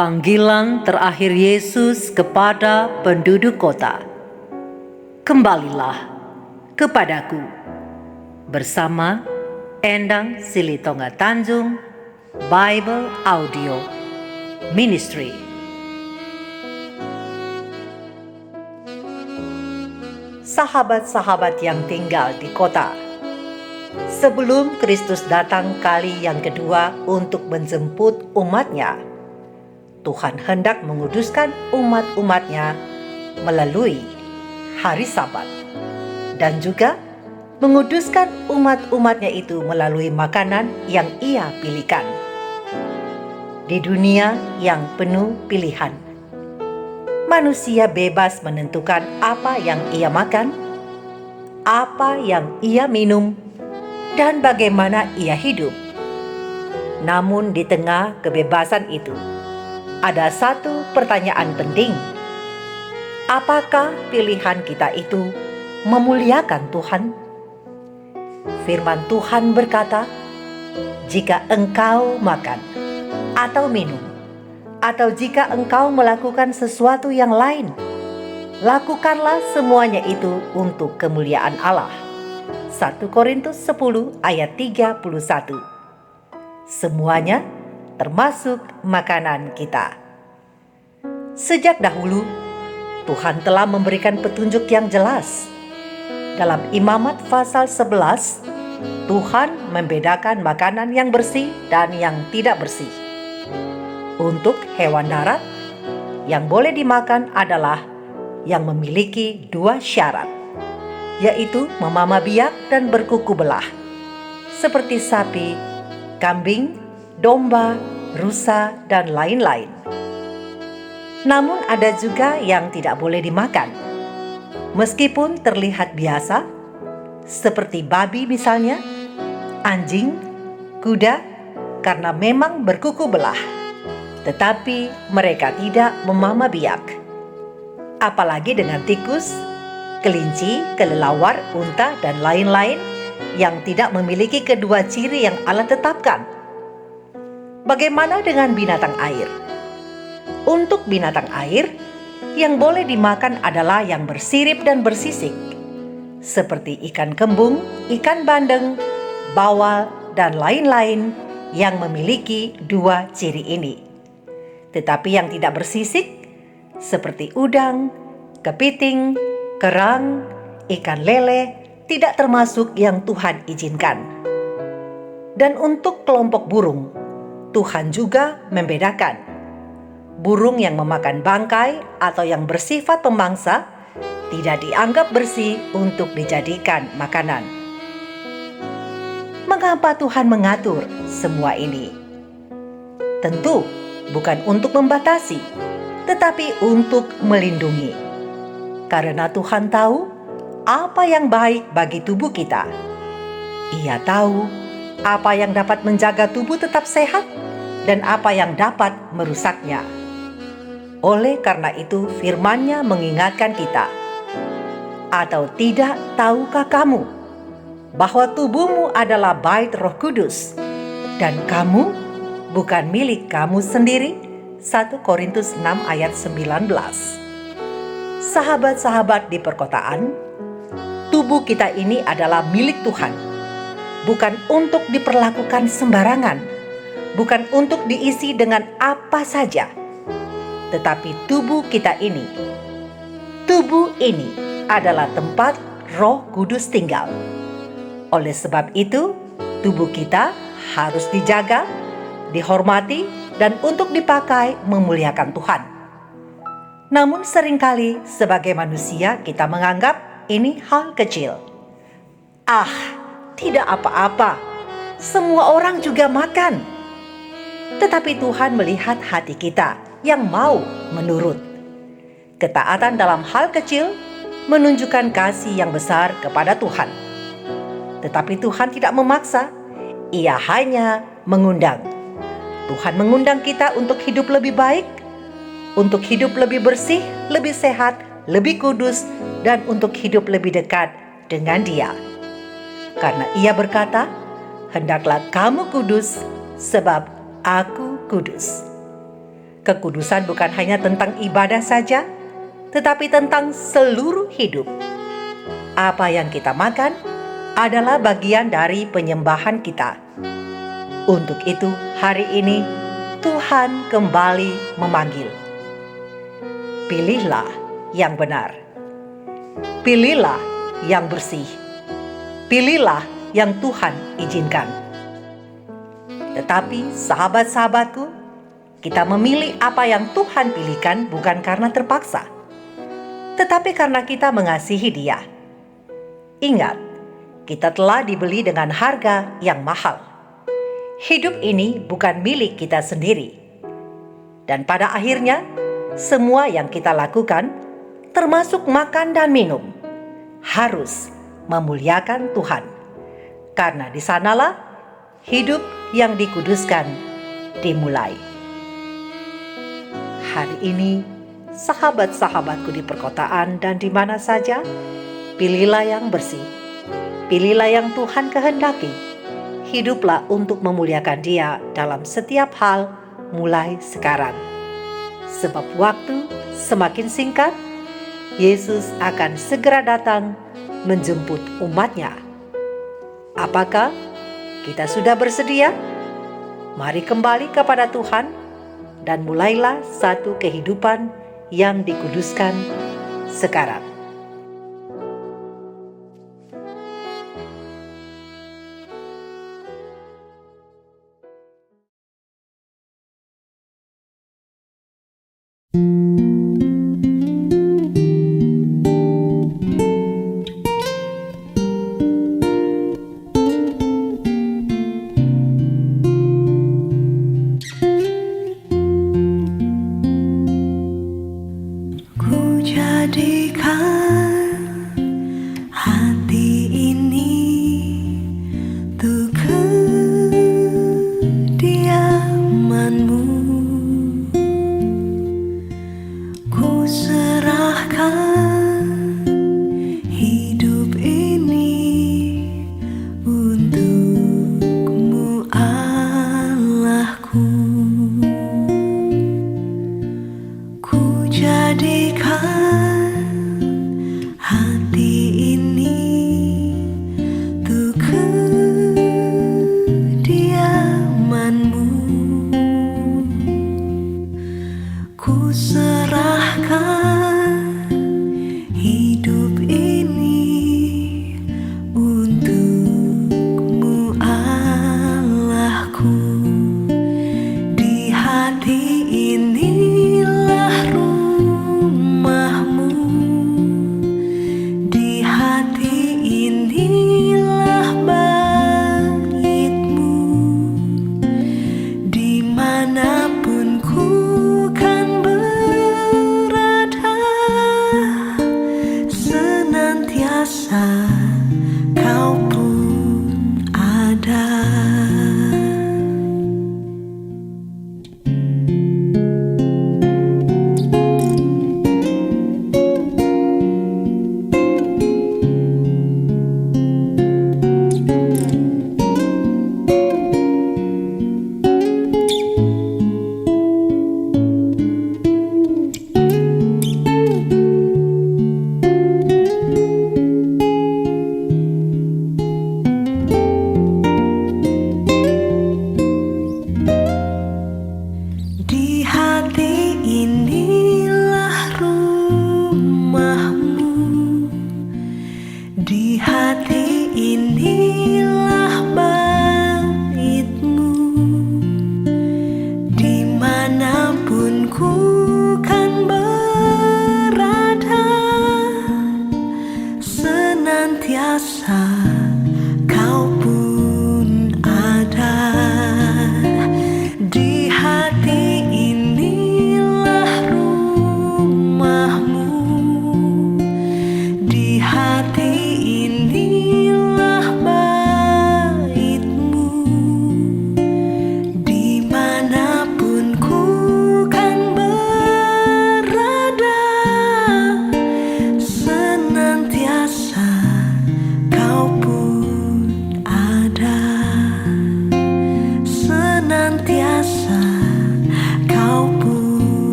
Panggilan terakhir Yesus kepada penduduk kota. Kembalilah kepadaku. Bersama Endang Silitonga Tanjung, Bible Audio Ministry. Sahabat-sahabat yang tinggal di kota, sebelum Kristus datang kali yang kedua untuk menjemput umatnya, Tuhan hendak menguduskan umat-umatnya melalui hari Sabat, dan juga menguduskan umat-umatnya itu melalui makanan yang Ia pilihkan. Di dunia yang penuh pilihan, manusia bebas menentukan apa yang ia makan, apa yang ia minum, dan bagaimana ia hidup. Namun di tengah kebebasan itu, ada satu pertanyaan penting. Apakah pilihan kita itu memuliakan Tuhan? Firman Tuhan berkata, jika engkau makan atau minum, atau jika engkau melakukan sesuatu yang lain, lakukanlah semuanya itu untuk kemuliaan Allah. 1 Korintus 10 ayat 31. Semuanya termasuk makanan kita. Sejak dahulu, Tuhan telah memberikan petunjuk yang jelas. Dalam Imamat pasal 11, Tuhan membedakan makanan yang bersih dan yang tidak bersih. Untuk hewan darat, yang boleh dimakan adalah yang memiliki dua syarat, yaitu memama biak dan berkuku belah, seperti sapi, kambing, domba, rusa, dan lain-lain. Namun ada juga yang tidak boleh dimakan, meskipun terlihat biasa, seperti babi misalnya, anjing, kuda, karena memang berkuku belah, tetapi mereka tidak memama biak. Apalagi dengan tikus, kelinci, kelelawar, unta, dan lain-lain yang tidak memiliki kedua ciri yang Allah tetapkan. Bagaimana dengan binatang air? Untuk binatang air, yang boleh dimakan adalah yang bersirip dan bersisik, seperti ikan kembung, ikan bandeng, bawal, dan lain-lain yang memiliki dua ciri ini. Tetapi yang tidak bersisik, seperti udang, kepiting, kerang, ikan lele, tidak termasuk yang Tuhan izinkan. Dan untuk kelompok burung, Tuhan juga membedakan. Burung yang memakan bangkai atau yang bersifat pemangsa tidak dianggap bersih untuk dijadikan makanan. Mengapa Tuhan mengatur semua ini? Tentu bukan untuk membatasi, tetapi untuk melindungi. Karena Tuhan tahu apa yang baik bagi tubuh kita. Ia tahu apa yang dapat menjaga tubuh tetap sehat dan apa yang dapat merusaknya. Oleh karena itu firman-Nya mengingatkan kita, atau tidak tahukah kamu bahwa tubuhmu adalah bait Roh Kudus dan kamu bukan milik kamu sendiri? 1 Korintus 6 ayat 19. Sahabat-sahabat di perkotaan, tubuh kita ini adalah milik Tuhan, bukan untuk diperlakukan sembarangan, bukan untuk diisi dengan apa saja. Tetapi tubuh kita ini, tubuh ini adalah tempat Roh Kudus tinggal. Oleh sebab itu, tubuh kita harus dijaga, dihormati, dan untuk dipakai memuliakan Tuhan. Namun seringkali sebagai manusia kita menganggap ini hal kecil. Tidak apa-apa, semua orang juga makan. Tetapi Tuhan melihat hati kita yang mau menurut. Ketaatan dalam hal kecil menunjukkan kasih yang besar kepada Tuhan. Tetapi Tuhan tidak memaksa, Ia hanya mengundang. Tuhan mengundang kita untuk hidup lebih baik, untuk hidup lebih bersih, lebih sehat, lebih kudus, dan untuk hidup lebih dekat dengan Dia. Karena Ia berkata, hendaklah kamu kudus sebab Aku kudus. Kekudusan bukan hanya tentang ibadah saja, tetapi tentang seluruh hidup. Apa yang kita makan adalah bagian dari penyembahan kita. Untuk itu, hari ini Tuhan kembali memanggil. Pilihlah yang benar. Pilihlah yang bersih. Pilihlah yang Tuhan izinkan. Tetapi sahabat-sahabatku, kita memilih apa yang Tuhan pilihkan bukan karena terpaksa, tetapi karena kita mengasihi Dia. Ingat, kita telah dibeli dengan harga yang mahal. Hidup ini bukan milik kita sendiri. Dan pada akhirnya, semua yang kita lakukan, termasuk makan dan minum, harus memuliakan Tuhan. Karena di sanalah hidup yang dikuduskan dimulai. Hari ini, sahabat-sahabatku di perkotaan dan di mana saja, pilihlah yang bersih. Pilihlah yang Tuhan kehendaki. Hiduplah untuk memuliakan Dia dalam setiap hal mulai sekarang. Sebab waktu semakin singkat, Yesus akan segera datang menjemput umatnya. Apakah kita sudah bersedia? Mari kembali kepada Tuhan dan mulailah satu kehidupan yang dikuduskan sekarang. Ku jadikan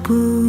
hidupku.